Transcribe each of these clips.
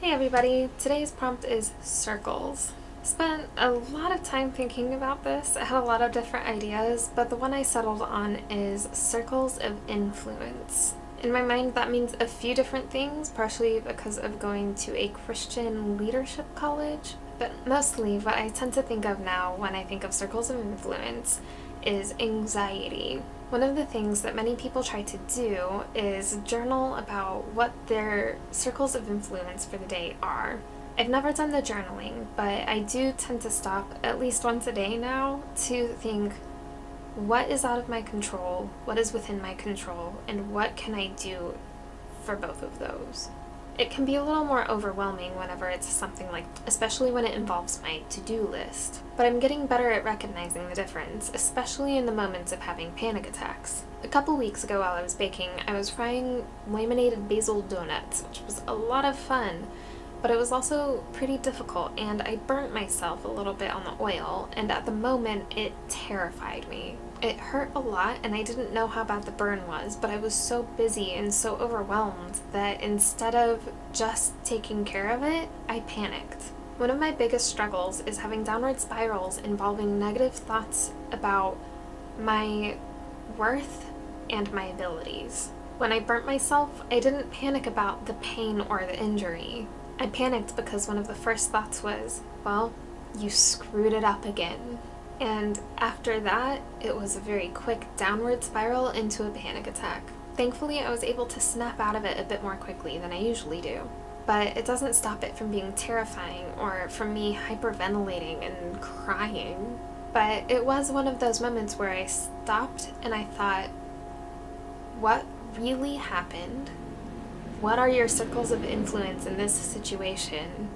Hey everybody, today's prompt is circles. Spent a lot of time thinking about this. I had a lot of different ideas, but the one I settled on is circles of influence. In my mind, that means a few different things, partially because of going to a Christian leadership college, but mostly what I tend to think of now when I think of circles of influence is anxiety. One of the things that many people try to do is journal about what their circles of influence for the day are. I've never done the journaling, but I do tend to stop at least once a day now to think, what is out of my control, what is within my control, and what can I do for both of those? It can be a little more overwhelming whenever it's something like, especially when it involves my to-do list. But I'm getting better at recognizing the difference, especially in the moments of having panic attacks. A couple weeks ago while I was baking, I was frying laminated basil donuts, which was a lot of fun, but it was also pretty difficult, and I burnt myself a little bit on the oil, and at the moment it terrified me. It hurt a lot, and I didn't know how bad the burn was, but I was so busy and so overwhelmed that instead of just taking care of it, I panicked. One of my biggest struggles is having downward spirals involving negative thoughts about my worth and my abilities. When I burnt myself, I didn't panic about the pain or the injury. I panicked because one of the first thoughts was, well, you screwed it up again. And after that, it was a very quick downward spiral into a panic attack. Thankfully, I was able to snap out of it a bit more quickly than I usually do. But it doesn't stop it from being terrifying or from me hyperventilating and crying. But it was one of those moments where I stopped and I thought, what really happened? What are your circles of influence in this situation?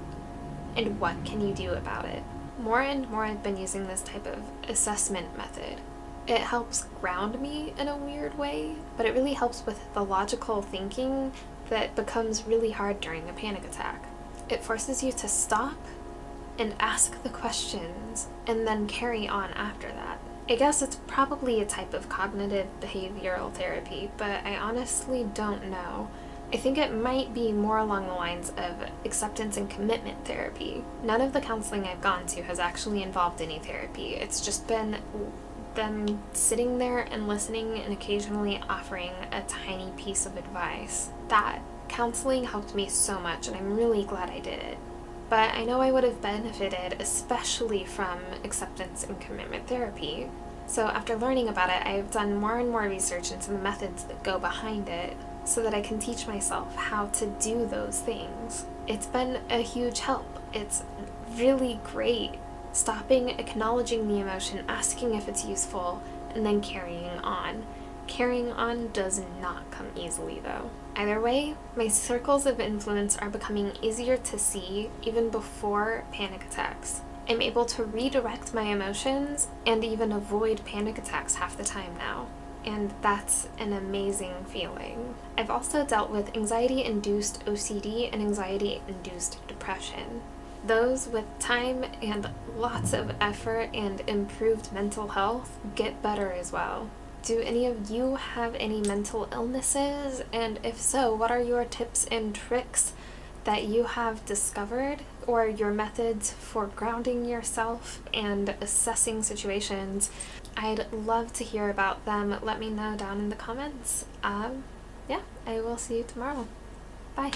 And what can you do about it? More and more I've been using this type of assessment method. It helps ground me in a weird way, but it really helps with the logical thinking that becomes really hard during a panic attack. It forces you to stop and ask the questions and then carry on after that. I guess it's probably a type of cognitive behavioral therapy, but I honestly don't know. I think it might be more along the lines of acceptance and commitment therapy. None of the counseling I've gone to has actually involved any therapy. It's just been them sitting there and listening and occasionally offering a tiny piece of advice. That counseling helped me so much, and I'm really glad I did it. But I know I would have benefited especially from acceptance and commitment therapy. So after learning about it, I've done more and more research into the methods that go behind it, so that I can teach myself how to do those things. It's been a huge help. It's really great stopping, acknowledging the emotion, asking if it's useful, and then carrying on. Carrying on does not come easily though. Either way, my circles of influence are becoming easier to see even before panic attacks. I'm able to redirect my emotions and even avoid panic attacks half the time now. And that's an amazing feeling. I've also dealt with anxiety-induced OCD and anxiety-induced depression. Those with time and lots of effort and improved mental health get better as well. Do any of you have any mental illnesses? And if so, what are your tips and tricks that you have discovered, or your methods for grounding yourself and assessing situations? I'd love to hear about them. Let me know down in the comments. Yeah, I will see you tomorrow. Bye.